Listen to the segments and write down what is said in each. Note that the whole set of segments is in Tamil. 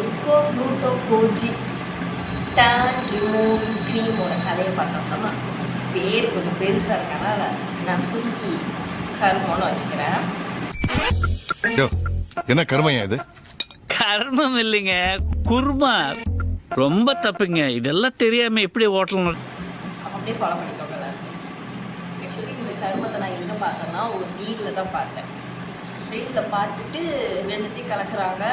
நிக்கோ குளுட்டோகோஜி டேன் ரிமூவிங் க்ரீமோட கதையை பார்த்தோம்னா பேர் கொஞ்சம் பெருசாக இருக்கனால நான் சுருக்கி கருமோன்னு வச்சுக்கிறேன். என்ன கருமையா இது? கர்மம் இல்லைங்க, குருமா. ரொம்ப தப்புங்க, இதெல்லாம் தெரியாம எப்படி ஹோட்டல் அப்படியே ஃபாலோ பண்ணிக்கோங்க. ஆக்சுவலி இந்த கருமத்தை நான் எங்கே பார்த்தேன்னா ஒரு ரீலில் தான் பார்த்தேன். ரீலில் பார்த்துட்டு ரெண்டுத்தையும் கலக்குறாங்க.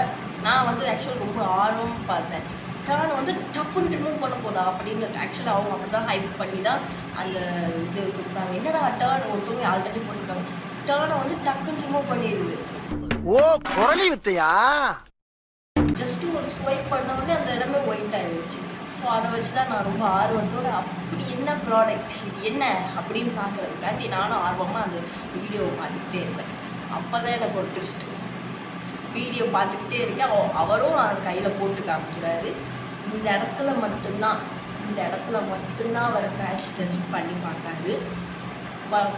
நான் வந்து ஆக்சுவலி ரொம்ப ஆர்வம் பார்த்தேன். டேர்ன் வந்து டப்புன்னு ரிமூவ் பண்ண போதா அப்படின்னு ஆக்சுவலி அவங்க அப்படி தான் ஹைப் பண்ணி தான் அந்த இது கொடுத்தாங்க. என்னடா டேர்ன் ஒருத்தவங்க ஆல்ரெடி போட்டுருக்காங்க, டேர்னை வந்து டக்குன்னு ரிமூவ் பண்ணிடுது. ஓ குரலி வித்தையா? ஜஸ்ட் ஒரு ஸ்வைப் பண்ண உடனே அந்த இடமே ஒயிட் ஆயிடுச்சு. ஸோ அதை வச்சு தான் நான் ரொம்ப ஆர்வத்தோடு அப்படி என்ன ப்ராடக்ட் இது என்ன அப்படின்னு பார்க்குறதுக்காண்டி நானும் ஆர்வமாக அந்த வீடியோவை பார்த்துக்கிட்டே இருப்பேன். அப்போ தான் எனக்கு ஒரு ட்விஸ்ட். வீடியோ பார்த்துக்கிட்டே இருக்கேன், அவரும் கையில் போட்டு காமிக்கிறாரு. இந்த இடத்துல மட்டும்தான் அவர் பேட்ச் டெஸ்ட் பண்ணி பார்த்தாரு.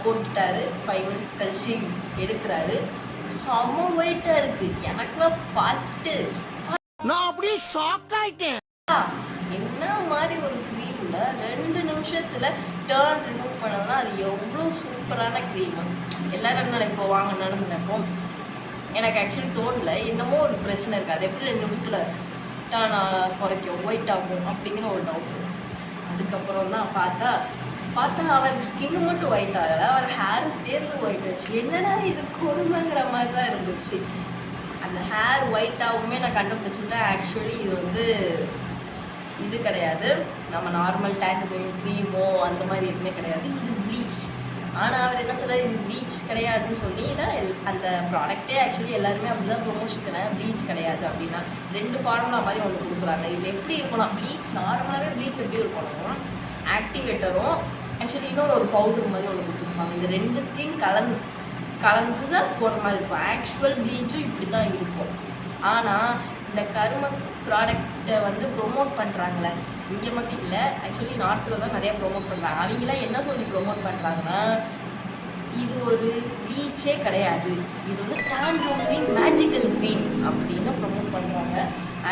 போட்டுட்டாரு. 5 மினிட்ஸ் கழிச்சு எடுக்கிறாரு. செம்ம வெயிட்டாக இருக்குது. எனக்குலாம் பார்த்துட்டு நான் அப்படியே ஷாக் ஆயிட்டேன். என்ன மாதிரி ஒரு க்ரீமில் 2 நிமிஷத்தில் டேர்ன் ரிமூவ் பண்ணதுன்னா அது எவ்வளோ சூப்பரான க்ரீமு. எல்லோரும் நினைப்போம் வாங்கணும்னு நினைப்போம். எனக்கு ஆக்சுவலி தோணல, என்னமோ ஒரு பிரச்சனை இருக்குது. அது எப்படி 2 நிமிஷத்தில் டேர்ன் குறைக்கும், ஒயிட் ஆகும் அப்படிங்கிற ஒரு டவுட் இருந்துச்சு. அதுக்கப்புறம் தான் பார்த்தா அவருக்கு ஸ்கின்னு மட்டும் ஒயிட் ஆகலை, அவர் ஹேரும் சேர்ந்து ஒயிட் ஆச்சு. என்னடா இது கொடுமைங்கிற மாதிரி தான் இருந்துச்சு. அந்த ஹேர் ஒயிட் ஆகுமே நான் கண்டுபிடிச்சிட்டேன். ஆக்சுவலி இது வந்து இது கிடையாது, நம்ம நார்மல் டேங்க் க்ரீமோ அந்த மாதிரி எதுவுமே கிடையாது, இது ப்ளீச். ஆனால் அவர் என்ன சொல்கிறார், இது ப்ளீச் கிடையாதுன்னு சொல்லி தான் அந்த ப்ராடக்டே ஆக்சுவலி எல்லாருமே அப்படி தான் ப்ரொமோஷன் தரேன். ப்ளீச் கிடையாது அப்படின்னா 2 ஃபார்முலா மாதிரி ஒன்று கொடுக்குறாங்க. இதில் எப்படி இருக்கணும், ப்ளீச் நார்மலாகவே ப்ளீச் எப்படி இருக்கணும், ஆக்டிவேட்டரும் ஆக்சுவலி இன்னொரு ஒரு பவுடர் மாதிரி ஒன்று கொடுத்துருப்பாங்க. இந்த 2த்தையும் கலந்து தான் போடுற மாதிரி இருக்கும். ஆக்சுவல் ப்ளீச்சும் இப்படி தான் இருக்கும். ஆனால் இந்த கரும ப்ராடக்டை வந்து ப்ரொமோட் பண்ணுறாங்களே, இங்கே மட்டும் இல்லை, ஆக்சுவலி நார்த்தில் தான் நிறையா ப்ரொமோட் பண்ணுறாங்க. அவங்களாம் என்ன சொல்லி ப்ரொமோட் பண்ணுறாங்கன்னா, இது ஒரு ப்ளீச்சே கிடையாது, இது வந்து டேன் ரிமூவிங் மேஜிக்கல் க்ரீம் அப்படின்னு ப்ரொமோட் பண்ணுறாங்க.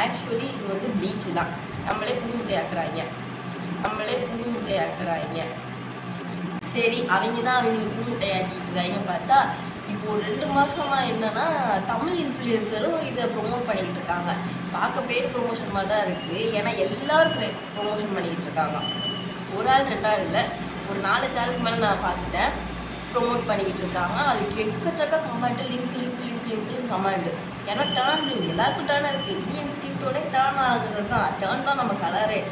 ஆக்சுவலி இது வந்து ப்ளீச்சு தான். நம்மளே புதுமுட்டை ஆக்குறாங்க. சரி, அவங்க தான் அவங்களுக்கு புதுமுட்டை ஆக்கிட்டு இருக்காங்க. பார்த்தா இப்போது 2 மாதமாக என்னென்னா தமிழ் இன்ஃப்ளூயன்சரும் இதை ப்ரொமோட் பண்ணிக்கிட்டு இருக்காங்க. பார்க்க பேர் ப்ரொமோஷன் மாதிரி தான் இருக்குது. ஏன்னா எல்லோரும் ப்ரொமோஷன் பண்ணிக்கிட்டு இருக்காங்க. ஒரு ஆள் 2 ஆள் இல்லை, ஒரு 4-5 ஆளுக்கு மேலே நான் பார்த்துட்டேன் ப்ரொமோட் பண்ணிக்கிட்டு இருக்காங்க. அதுக்கு எக்கச்சக்க கமெண்ட்டு, லிங்க் கமெண்ட்டு. ஏன்னா டேர்ன் எல்லாருக்கும் டேர்னாக இருக்குது. இந்தியன் ஸ்கின் டோனே டேர்ன் ஆகுறது தான், டேர்ன் தான் நம்ம கலரே.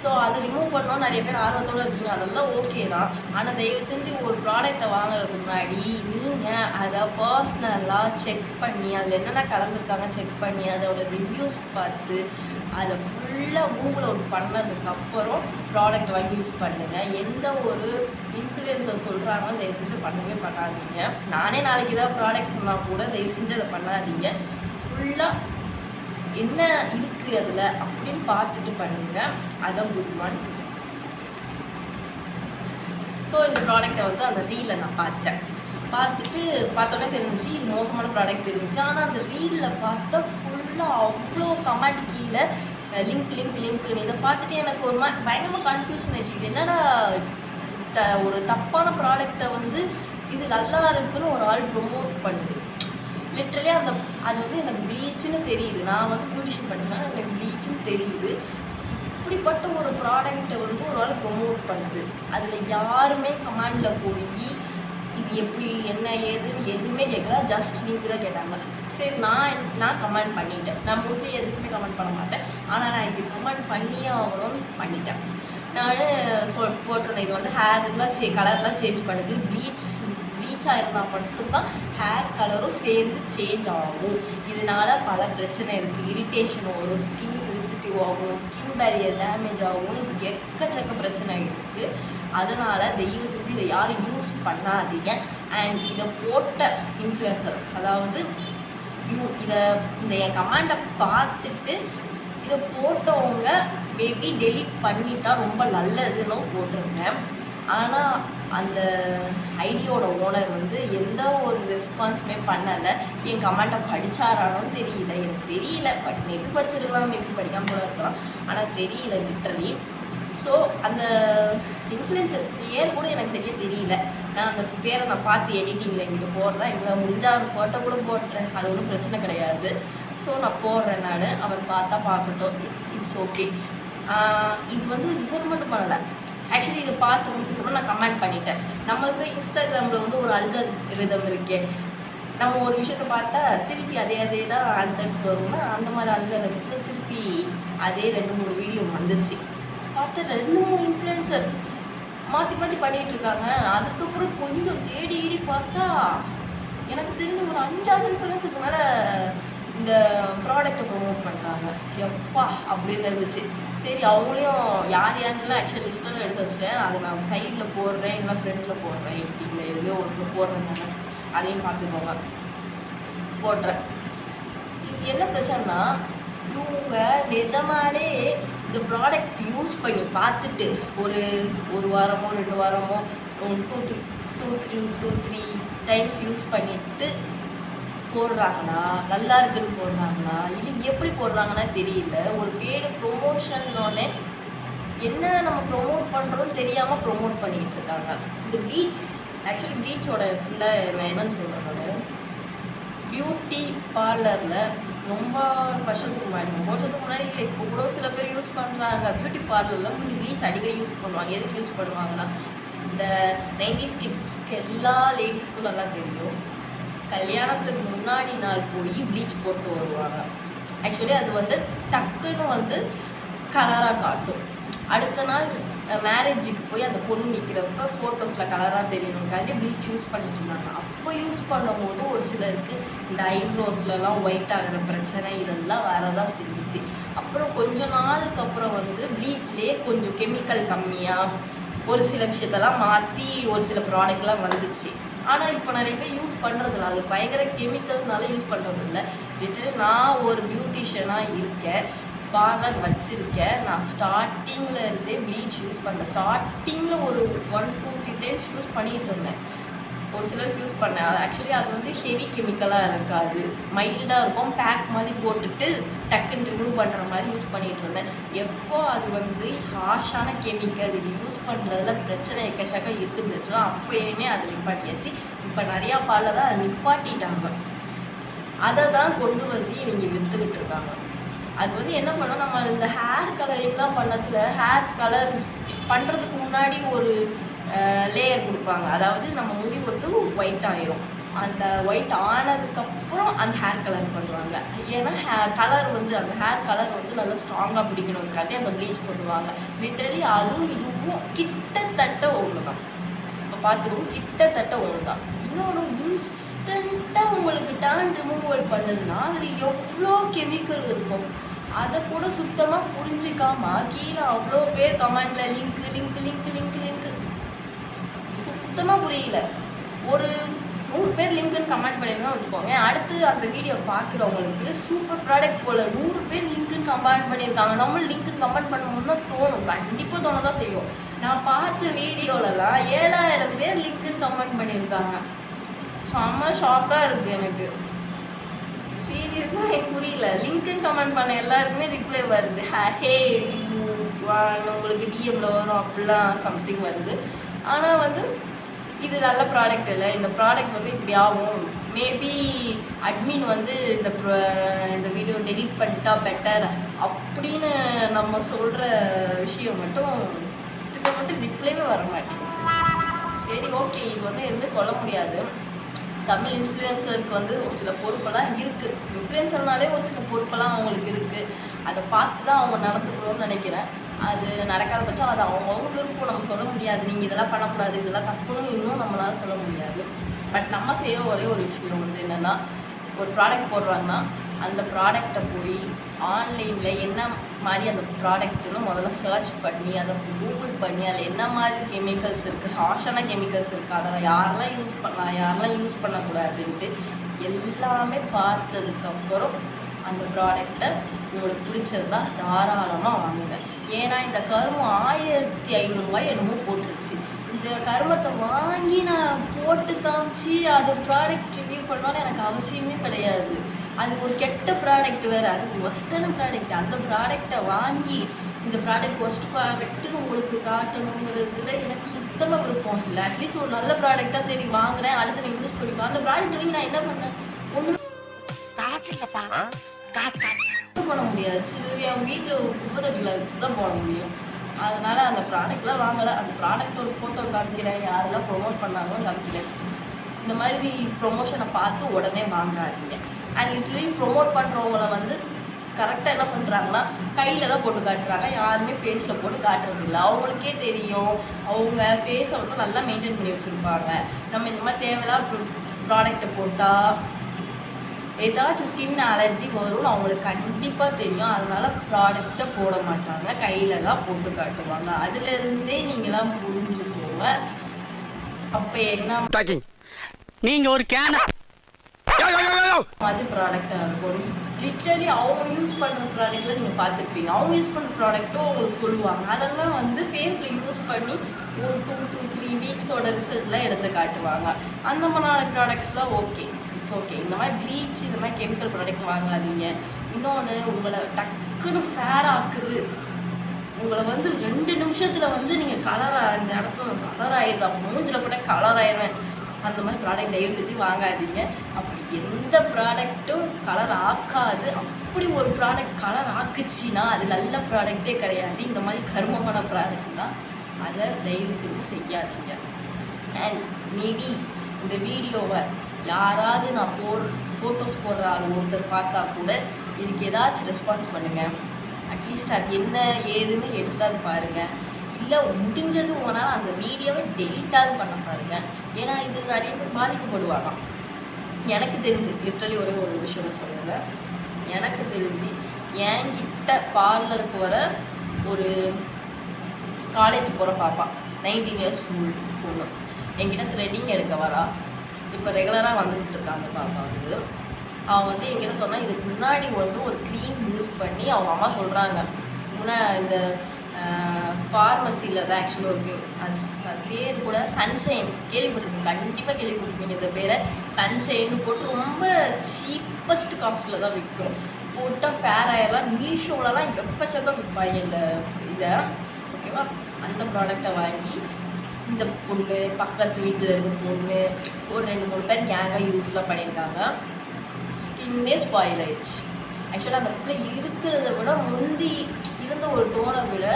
ஸோ அது ரிமூவ் பண்ணோம் நிறைய பேர் ஆர்வத்தோடு இருக்கீங்க, அதெல்லாம் ஓகே தான். ஆனால் தயவு செஞ்சு ஒரு ப்ராடக்டை வாங்குறதுக்கு முன்னாடி நீங்கள் அதை பர்சனலாக செக் பண்ணி அதில் என்னென்ன கலந்துருக்காங்க செக் பண்ணி அதோட ரிவ்யூஸ் பார்த்து அதை ஃபுல்லாக கூகுள் அவுட் பண்ணதுக்கப்புறம் ப்ராடக்ட் வாங்கி யூஸ் பண்ணுங்கள். எந்த ஒரு இன்ஃப்ளூயன்சர் சொல்கிறாங்களோ தயவு செஞ்சு பண்ணவே பண்ணாதீங்க. நானே நாளைக்கு ஏதாவது ப்ராடக்ட் சொன்னால் கூட தயவு செஞ்சு அதை பண்ணாதீங்க. ஃபுல்லாக என்ன இருக்குது அதில் அப்படின்னு பார்த்துட்டு பண்ணுங்கள். அதான் குட் ஒன். ஸோ இந்த ப்ராடக்டை வந்து அந்த ரீலில் நான் பார்த்தோன்னே தெரிஞ்சிச்சு இது மோசமான ப்ராடக்ட் தெரிஞ்சிச்சு. ஆனால் அந்த ரீலில் பார்த்தா ஃபுல்லாக அவ்வளோ கமெண்ட் கீழே லிங்க்னு இதை பார்த்துட்டு எனக்கு ஒரு பயங்கரமாக கன்ஃபியூஷன் ஆச்சு. இது என்னடா ஒரு தப்பான ப்ராடக்டை வந்து இது நல்லா இருக்குன்னு ஒரு ஆள் ப்ரொமோட் பண்ணுது. லிட்ரலி அது வந்து எனக்கு ப்ளீச்சுன்னு தெரியுது. நான் வந்து பியூட்டிஷியன் படித்தேன்னா எனக்கு ப்ளீச்சுன்னு தெரியுது. இப்படிப்பட்ட ஒரு ப்ராடக்டை வந்து ஒரு ஆள் ப்ரொமோட் பண்ணுது. அதில் யாருமே கமெண்டில் போய் இது எப்படி என்ன ஏதுன்னு எதுவுமே கேட்கல, ஜஸ்ட் லிங்க் தான் கேட்டாங்க. சரி, நான் கமெண்ட் பண்ணிட்டேன். நான் மோஸ்ட்லி எதுக்குமே கமெண்ட் பண்ண மாட்டேன், ஆனால் நான் இது கமெண்ட் பண்ணியே ஆகணும்னு பண்ணிட்டேன். நான் போட்டிருந்தேன் இது வந்து ஹேர்லாம் கலர்லாம் சேஞ்ச் பண்ணுது, ப்ளீச்சாக இருந்தால் மட்டும்தான் ஹேர் கலரும் சேர்ந்து சேஞ்ச் ஆகும். இதனால் பல பிரச்சனை இருக்குது. இரிட்டேஷன் வரும், ஸ்கின் சென்சிட்டிவ் ஆகும், ஸ்கின் பேரியர் டேமேஜ் ஆகும், எக்கச்சக்க பிரச்சனை இருக்குது. அதனால் தயவு செஞ்சு இதை யாரும் யூஸ் பண்ணாதீங்க. அண்ட் இதை போட்ட இன்ஃப்ளூயன்சர், அதாவது இந்த என் கமெண்டை பார்த்துட்டு இதை போட்டவங்க மேபி டெலீட் பண்ணிட்டா ரொம்ப நல்லதுன்னு போட்டிருந்தேன். ஆனால் அந்த ஐடியோட ஓனர் வந்து எந்த ஒரு ரெஸ்பான்ஸுமே பண்ணலை. என் கமெண்ட்டை படித்தாரானு தெரியல, எனக்கு தெரியல. பட் மேபி படிச்சிருக்கலாம், மேபி படிக்காமல் கூட இருக்கலாம், ஆனால் தெரியல லிட்டரலி. ஸோ அந்த இன்ஃப்ளூயன்சர் பேர் கூட எனக்கு சரியாக தெரியல. நான் அந்த பேரை நான் பார்த்து எடிட்டிங்கில் இங்கே போடுறேன், இல்லை முடிஞ்சால் அவர் ஃபோட்டோ கூட போட்டுறேன், அது ஒன்றும் பிரச்சனை கிடையாது. ஸோ நான் போடுறேன். நான் அவர் பார்த்தா பார்க்கட்டும், இட்ஸ் ஓகே. இது வந்து இவர் மட்டும் பண்ணலை. ஆக்சுவலி இதை பார்த்து முடிச்சுக்கணும் நான் கமெண்ட் பண்ணிட்டேன். நம்மளுக்கு இன்ஸ்டாகிராமில் வந்து ஒரு அல்காரிதம் இருக்கே, நம்ம ஒரு விஷயத்த பார்த்தா திருப்பி அதே தான் அடுத்தடுத்து வரும்னா, அந்த மாதிரி அல்காரிதத்தில் திருப்பி அதே 2-3 வீடியோ வந்துச்சு. பார்த்தா 2-3 இன்ஃப்ளூயன்சர் மாற்றி பண்ணிகிட்டு இருக்காங்க. அதுக்கப்புறம் கொஞ்சம் தேடி பார்த்தா எனக்கு தெரிஞ்ச ஒரு 5-6 இன்ஃப்ளூயன்ஸுக்கு மேலே இந்த ப்ராடக்டை ப்ரொமோட் பண்ணுறாங்க. எப்பா அப்படின்னு இருந்துச்சு. சரி, அவங்களையும் யாருலாம் ஆக்சுவல் லிஸ்ட்டெல்லாம் எடுத்து வச்சுட்டேன். அதை நான் சைடில் போடுறேன், இல்லை ஃப்ரண்ட்டில் போடுறேன், எடிட்டிங்கில் எதுலேயோ ஒன்று போடுறேன். நான் அதையும் பார்த்துக்கோங்க, போடுறேன். இது என்ன பிரச்சனைனா, இவங்க நிஜமாலே இந்த ப்ராடக்ட் யூஸ் பண்ணி பார்த்துட்டு ஒரு வாரமோ 2 வாரமோ 2-3 டைம்ஸ் யூஸ் பண்ணிவிட்டு போடுறாங்களா, நல்லா இருக்குன்னு போடுறாங்களா, இல்லை எப்படி போடுறாங்கன்னா தெரியல. ஒரு பேடு ப்ரொமோஷன்னோடனே என்ன நம்ம ப்ரொமோட் பண்ணுறோன்னு தெரியாமல் ப்ரொமோட் பண்ணிகிட்டு இருக்காங்க. இந்த ப்ளீச், ஆக்சுவலி ப்ளீச்சோட ஃபுல்லாக நான் என்னன்னு சொல்கிறேன், பியூட்டி பார்லரில் ரொம்ப வருஷத்துக்கு முன்னாடி இல்லை, இப்போ கூட சில பேர் யூஸ் பண்ணுறாங்க. பியூட்டி பார்லரில் கொஞ்சம் ப்ளீச் அடிக்கடி யூஸ் பண்ணுவாங்க. எதுக்கு யூஸ் பண்ணுவாங்கன்னா, இந்த 90s கிட்ஸ்க்கு எல்லா லேடிஸ்க்கும் நல்லா தெரியும், கல்யாணத்துக்கு முன்னாடி நாள் போய் ப்ளீச் போட்டு வருவாங்க. ஆக்சுவலி அது வந்து டக்குன்னு வந்து கலராக காட்டும். அடுத்த நாள் மேரேஜுக்கு போய் அந்த பொண்ணு நிற்கிறப்ப ஃபோட்டோஸில் கலராக தெரியணுங்காண்டி ப்ளீச் யூஸ் பண்ணிட்டு இருந்தாங்க. அப்போ யூஸ் பண்ணும்போது ஒரு சிலருக்கு இந்த ஐப்ரோஸ்லலாம் ஒயிட் ஆகிற பிரச்சனை இதெல்லாம் வரதான் செஞ்சிச்சு. அப்புறம் கொஞ்ச நாளுக்கு அப்புறம் வந்து ப்ளீச்லேயே கொஞ்சம் கெமிக்கல் கம்மியாக ஒரு சில விஷயத்தெல்லாம் மாற்றி ஒரு சில ப்ராடக்ட்லாம் வந்துச்சு. ஆனால் இப்போ நிறைய பேர் யூஸ் பண்ணுறதில்ல, அது பயங்கர கெமிக்கல்னால யூஸ் பண்ணுறதில்ல. லிட்டரலி நான் ஒரு பியூட்டிஷியனாக இருக்கேன், பார்லர் வச்சுருக்கேன். நான் ஸ்டார்டிங்கில் இருந்தே ப்ளீச் யூஸ் பண்ணேன். ஸ்டார்டிங்கில் ஒரு 1-2 டைம்ஸ் யூஸ் பண்ணிகிட்டு இருந்தேன். ஒரு சிலருக்கு யூஸ் பண்ணேன். அது ஆக்சுவலி அது வந்து ஹெவி கெமிக்கலாக இருக்காது, மைல்டாக இருக்கும். பேக் மாதிரி போட்டுட்டு டக்குன்னு ரிமூவ் பண்ணுற மாதிரி யூஸ் பண்ணிகிட்டு இருந்தேன். எப்போ அது வந்து ஹார்ஷான கெமிக்கல் இது யூஸ் பண்ணுறதுல பிரச்சனை எக்கச்சக்க இருக்குதுச்சோ அப்போயுமே அது நிப்பாட்டியாச்சு. இப்போ நிறையா பார்லர் அதை நிப்பாட்டிட்டாங்க. அதை தான் கொண்டு வந்து இவங்க விற்றுக்கிட்டு இருக்காங்க. அது வந்து என்ன பண்ணோம், நம்ம இந்த ஹேர் கலரிங்லாம் பண்ணதில் ஹேர் கலர் பண்ணுறதுக்கு முன்னாடி ஒரு லேயர் கொடுப்பாங்க. அதாவது நம்ம முடி வந்து ஒயிட் ஆயிரும். அந்த ஒயிட் ஆனதுக்கப்புறம் அந்த ஹேர் கலர் பண்ணுவாங்க. ஏன்னா கலர் வந்து அந்த ஹேர் கலர் வந்து நல்லா ஸ்ட்ராங்காக பிடிக்கணுங்காட்டி அந்த ப்ளீச் பண்ணுவாங்க. லிட்டரலி அதுவும் இதுவும் கிட்டத்தட்ட ஒன்று தான். இப்போ பார்த்துக்கவும் கிட்டத்தட்ட ஒன்று தான். இன்னொன்று, இன்ஸ்டண்ட்டாக உங்களுக்கு டர்ன் ரிமூவல் பண்ணுதுன்னா அதில் எவ்வளோ கெமிக்கல் இருக்கும் அதை கூட சுத்தமாக புரிஞ்சிக்காமல் கீழே அவ்வளோ பேர் கமெண்டில் லிங்க்கு சுத்தமாக புரியல. ஒரு 100 பேர் லிங்க்குன்னு கமெண்ட் பண்ணியிருந்தா வச்சுக்கோங்க, அடுத்து அந்த வீடியோ பார்க்குறவங்களுக்கு சூப்பர் ப்ராடக்ட் போல் 100 பேர் லிங்க்குன்னு கமெண்ட் பண்ணியிருக்காங்க. நம்மளும் லிங்க்குன்னு கமெண்ட் பண்ணணும்னா தோணும், கண்டிப்பாக தோண தான் செய்யும். நான் பார்த்த வீடியோலலாம் 7000 பேர் லிங்க்குன்னு கமெண்ட் பண்ணியிருக்காங்க. செம்ம ஷாக்காக இருக்குது எனக்கு, சீரியஸாக எனக்கு புரியல. லிங்க்குன்னு கமெண்ட் பண்ண எல்லாருக்குமே ரிப்ளை வருது, ஹே உங்களுக்கு டிஎம்மில் வரும் அப்படிலாம் சம்திங் வருது. ஆனால் வந்து இது நல்ல ப்ராடக்ட் இல்லை, இந்த ப்ராடக்ட் வந்து இப்படி ஆகும், மேபி அட்மின் வந்து இந்த வீடியோ டெலீட் பண்ணிட்டா பெட்டர் அப்படின்னு நம்ம சொல்கிற விஷயம் மட்டும் இதுக்கு மட்டும் ரிப்ளைவே வர மாட்டேங்குது. சரி, ஓகே, இது வந்து எதுவுமே சொல்ல முடியாது. தமிழ் இன்ஃப்ளூயன்சருக்கு வந்து ஒரு சில பொறுப்பெல்லாம் இருக்குது. இன்ஃப்ளூயன்சர்னாலே ஒரு சில பொறுப்பெல்லாம் அவங்களுக்கு இருக்குது. அதை பார்த்து தான் அவங்க நடந்துக்கணும்னு நினைக்கிறேன். அது நடக்காத பட்சம் அது அவங்கவுங்க விருப்பம், நம்ம சொல்ல முடியாது. நீங்கள் இதெல்லாம் பண்ணக்கூடாது, இதெல்லாம் தப்புன்னு இன்னும் நம்மளால சொல்ல முடியாது. பட் நம்ம செய்ய ஒரே ஒரு விஷயம் வந்து என்னென்னா, ஒரு ப்ராடக்ட் போடுறாங்கன்னா அந்த ப்ராடக்டை போய் ஆன்லைனில் என்ன மாதிரி அந்த ப்ராடக்ட்டுன்னு முதல்ல சர்ச் பண்ணி அதை கூகுள் பண்ணி அதில் என்ன மாதிரி கெமிக்கல்ஸ் இருக்குது, ஹார்ஷான கெமிக்கல்ஸ் இருக்குது, அதை யாரெல்லாம் யூஸ் பண்ணலாம் யாரெல்லாம் யூஸ் பண்ணக்கூடாதுன்ட்டு எல்லாமே பார்த்ததுக்கப்புறம் அந்த ப்ராடக்டை உங்களுக்கு பிடிச்சிருந்தா தாராளமாக வாங்குங்க. ஏன்னா இந்த கரும்பு 1500 ரூபாய் என்னமோ போட்டுருச்சு. இந்த கருமத்தை வாங்கி நான் போட்டு காமிச்சு அது ப்ராடக்ட் ரிவ்யூ பண்ணாலும் எனக்கு அவசியமே கிடையாது. அது ஒரு கெட்ட ப்ராடக்ட் வேறு, அது ஒஸ்டான ப்ராடக்ட். அந்த ப்ராடக்டை வாங்கி இந்த ப்ராடக்ட் ஒஸ்ட் ப்ராடக்ட்டுன்னு உங்களுக்கு காட்டணுங்கிறதுல எனக்கு சுத்தமாக விருப்பம் இல்லை. அட்லீஸ்ட் ஒரு நல்ல ப்ராடக்டாக சரி வாங்குறேன், அடுத்து நான் யூஸ் பண்ணிப்பேன். அந்த ப்ராடக்ட் வாங்கி நான் என்ன பண்ணேன்? ஒன்றும் பண்ண முடியாது. சரி, அவன் வீட்டில் குப்பை தொட்டியில் தான் போட முடியும். அதனால அந்த ப்ராடக்ட்லாம் வாங்கலை. அந்த ப்ராடக்ட் ஒரு ஃபோட்டோ காமிக்கிறேன், யாரெல்லாம் ப்ரொமோட் பண்ணாலும் காமிக்கிறேன். இந்த மாதிரி ப்ரொமோஷனை பார்த்து உடனே வாங்காதீங்க. அண்ட் லிட்டரலி ப்ரொமோட் பண்ணுறவங்கள வந்து கரெக்டாக என்ன பண்ணுறாங்கன்னா கையில் தான் போட்டு காட்டுறாங்க, யாருமே ஃபேஸில் போட்டு காட்டுறது இல்லை. அவங்களுக்கே தெரியும் அவங்க ஃபேஸை வந்து நல்லா மெயின்டைன் பண்ணி வச்சுருப்பாங்க. நம்ம இந்த மாதிரி தேவையில்லாம் ப்ராடக்டை போட்டால் ஏதாச்சும் ஸ்கின் அலர்ஜி வரும்னு அவங்களுக்கு கண்டிப்பாக தெரியும். அதனால ப்ராடக்டை போட மாட்டாங்க, கையில் தான் போட்டு காட்டுவாங்க. அதுலேருந்தே நீங்களாம் புரிஞ்சுக்கோங்க. அப்போ என்ன நீங்கள் ஒரு மாதிரி ப்ராடக்டாக இருக்கும். லிட்டரலி அவங்க யூஸ் பண்ணுற ப்ராடக்ட்டில் நீங்கள் பார்த்துருப்பீங்க. அவங்க யூஸ் பண்ணுற ப்ராடக்ட்டும் உங்களுக்கு சொல்லுவாங்க. அதெல்லாம் வந்து ஃபேஸில் யூஸ் பண்ணி ஒரு 2 to 3 வீக்ஸோட ரிசல்ட்லாம் எடுத்து காட்டுவாங்க. அந்த மாதிரியான ப்ராடக்ட்ஸ்லாம் ஓகே, இட்ஸ் ஓகே. இந்த மாதிரி ப்ளீச் இந்த மாதிரி கெமிக்கல் ப்ராடக்ட் வாங்காதீங்க. இன்னொன்று, உங்களை டக்குன்னு ஃபேர் ஆக்குது, உங்களை வந்து 2 நிமிஷத்தில் வந்து நீங்கள் கலராக இந்த இடத்துல கலர் ஆயிடுது, அப்போ மூஞ்சில் போட்டால் கலர் ஆயிடுவேன். அந்த மாதிரி ப்ராடக்ட் தயவு செஞ்சு வாங்காதீங்க. அப்படி எந்த ப்ராடக்ட்டும் கலர் ஆக்காது. அப்படி ஒரு ப்ராடக்ட் கலர் ஆக்குச்சுன்னா அது நல்ல ப்ராடக்டே கிடையாது. இந்த மாதிரி கருமமான ப்ராடக்ட் தான். அதை தயவு செஞ்சு செய்யாதீங்க. அண்ட் மேபி இந்த வீடியோவை யாராவது நான் ஃபோட்டோஸ் போடுற ஆள் ஒருத்தர் பார்த்தா கூட இதுக்கு ஏதாச்சும் ரெஸ்பான்ஸ் பண்ணுங்கள். அட்லீஸ்ட் அது என்ன ஏதுன்னு எடுத்தாது பாருங்கள். இல்லை முடிஞ்சது உங்களால் அந்த வீடியோவை டெலிட்டாவது பண்ண பாருங்கள். ஏன்னா இது நிறைய பேர் பாதிக்கப்படுவாங்க. எனக்கு தெரிஞ்சு லிட்ரலி ஒரே ஒரு விஷயம் சொல்லலை. எனக்கு தெரிஞ்சு என்கிட்ட பார்லருக்கு வர ஒரு காலேஜ் போகிற பாப்பா 19 இயர்ஸ் பொண்ணு என்கிட்ட த்ரெட்டிங் எடுக்க வரா. இப்போ ரெகுலராக வந்துக்கிட்டு இருக்காங்க பாப்பா வந்து. அவன் வந்து என்கிட்ட சொன்னால் இதுக்கு முன்னாடி வந்து ஒரு க்ரீம் யூஸ் பண்ணி அவங்க அம்மா சொல்கிறாங்க, இந்த ஃபார்மசியில் தான் ஆக்சுவலாக இருக்குது. அது பேர் கூட சன்ஷைன், கேள்விப்பட்டிருப்பீங்க, கண்டிப்பாக கேள்விப்பட்டிருப்பீங்க. இந்த பேரை சன்ஷைன்னு போட்டு ரொம்ப சீப்பஸ்ட் காஸ்ட்டில் தான் விற்கும். போட்டால் ஃபேர் ஆயிடலாம். மீஷோலலாம் எப்பச்சதான் விற்பாங்க இந்த இதை, ஓகேவா? அந்த ப்ராடக்டை வாங்கி இந்த பொண்ணு, பக்கத்து வீட்டில் இருக்க பொண்ணு, ஒரு 2-3 பேர் கேங்காக யூஸ்லாம் பண்ணியிருக்காங்க. ஸ்கின்னே ஸ்பாயில் ஆயிடுச்சு. ஆக்சுவலாக அந்த பிள்ளை இருக்கிறத விட முந்தி இருந்த ஒரு டோனை விட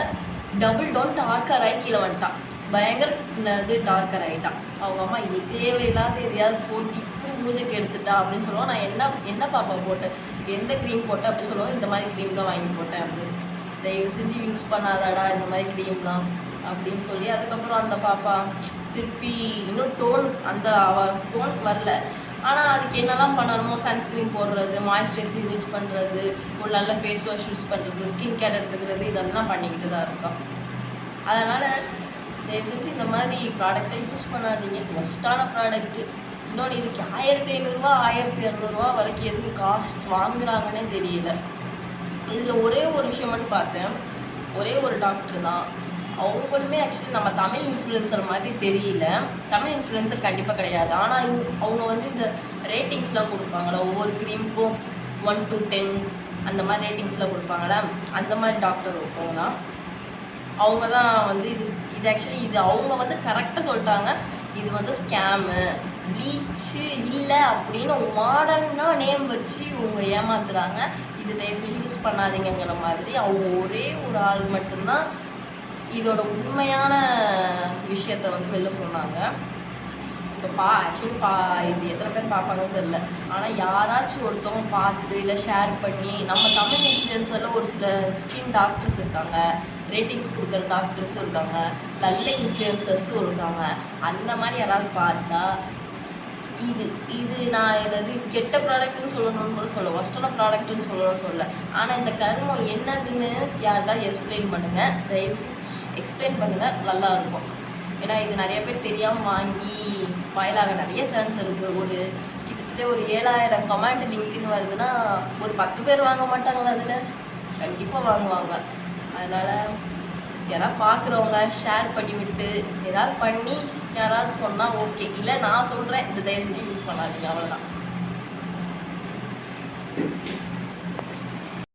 டபுள் டோன் டார்க்கர் ஆகி கீழே வந்துட்டான். பயங்கர இது டார்க்கர் ஆகிட்டான். அவங்க அம்மா தேவையில்லாத எதையாவது போட்டு இப்படி மூஞ்சுக்கு எடுத்துட்டா அப்படின்னு சொல்லுவோம். நான் என்ன பாப்பா போட்டேன், எந்த க்ரீம் போட்டேன் அப்படி சொல்லுவோம். இந்த மாதிரி க்ரீம் தான் வாங்கி போட்டேன் அப்படின்னு. தயவு செஞ்சு யூஸ் பண்ணாதாடா இந்த மாதிரி க்ரீம்லாம் அப்படின்னு சொல்லி அதுக்கப்புறம் அந்த பாப்பா திருப்பி இன்னும் டோன் அந்த டோன் வரல. ஆனால் அதுக்கு என்னெல்லாம் பண்ணணுமோ சன்ஸ்க்ரீன் போடுறது, மாய்ஸ்சரைசர் யூஸ் பண்ணுறது, ஒரு நல்ல ஃபேஸ் வாஷ் யூஸ் பண்ணுறது, ஸ்கின் கேர் எடுத்துக்கிறது, இதெல்லாம் பண்ணிக்கிட்டு தான் இருக்கோம். அதனால் தயவு செஞ்சு இந்த மாதிரி ப்ராடக்டை யூஸ் பண்ணாதீங்க. ஒஸ்ட்டான ப்ராடக்ட்டு. இன்னொன்று, இதுக்கு 1500 1200 வரைக்கும் எதுக்கு காஸ்ட் வாங்குறாங்கன்னே தெரியல. இதில் ஒரே ஒரு விஷயம் மட்டும் பார்த்தேன். ஒரே ஒரு டாக்டர் தான். அவங்களுமே ஆக்சுவலி நம்ம தமிழ் இன்ஃப்ளூயன்சர் மாதிரி தெரியல. தமிழ் இன்ஃப்ளூயன்சர் கண்டிப்பாக கிடையாது. ஆனால் அவங்க வந்து இந்த ரேட்டிங்ஸ்லாம் கொடுப்பாங்களா, ஒவ்வொரு க்ரீமுக்கும் 1 to 10 அந்த மாதிரி ரேட்டிங்ஸ்லாம் கொடுப்பாங்களா, அந்த மாதிரி டாக்டர் ஒருத்தவங்க தான். அவங்க தான் வந்து இது ஆக்சுவலி இது அவங்க வந்து கரெக்டாக சொல்லிட்டாங்க. இது வந்து ஸ்கேமு, ப்ளீச்சு இல்லை அப்படின்னு மாடர்னாக நேம் வச்சு இவங்க ஏமாத்துறாங்க. இது தயவு செஞ்சு யூஸ் பண்ணாதீங்கிற மாதிரி அவங்க ஒரே ஒரு ஆள் மட்டும்தான் இதோட உண்மையான விஷயத்த வந்து வெளில சொன்னாங்க. இப்போ ஆக்சுவலி இது எத்தனை பேர் பார்ப்பாங்கன்னு தெரில. ஆனால் யாராச்சும் ஒருத்தவங்க பார்த்து இல்லை ஷேர் பண்ணி, நம்ம தமிழ் இன்ஃப்ளூயன்சரில் ஒரு சில ஸ்கின் டாக்டர்ஸ் இருக்காங்க, ரேட்டிங்ஸ் கொடுக்குற டாக்டர்ஸும் இருக்காங்க, நல்ல இன்ஃப்ளூயன்சர்ஸும் இருக்காங்க. அந்த மாதிரி யாராவது பார்த்தா இது நான் இது கெட்ட ப்ராடக்ட்னு சொல்லணும்னு கூட சொல்ல, ஒஸ்டான ப்ராடக்ட்னு சொல்லணும்னு சொல்ல. ஆனால் இந்த கருமம் என்னதுன்னு யாருக்காவது எக்ஸ்பிளைன் பண்ணுங்கள். தயவு எக்ஸ்பிளைன் பண்ணுங்கள், நல்லாயிருக்கும். ஏன்னா இது நிறைய பேர் தெரியாமல் வாங்கி ஸ்பாயில் ஆக நிறைய சான்ஸ் இருக்குது. கிட்டத்தட்ட ஒரு 7000 கமெண்ட் லிங்க்னு வருதுன்னா ஒரு 10 பேர் வாங்க மாட்டாங்களா? அதில் கண்டிப்பாக வாங்குவாங்க. அதனால் யாராவது பார்க்குறவங்க ஷேர் பண்ணி விட்டு ஏதாவது பண்ணி யாராவது சொன்னால் ஓகே, இல்லை நான் சொல்கிறேன், இது தயவு செஞ்சு யூஸ் பண்ணாதீங்க, அவ்வளோதான்.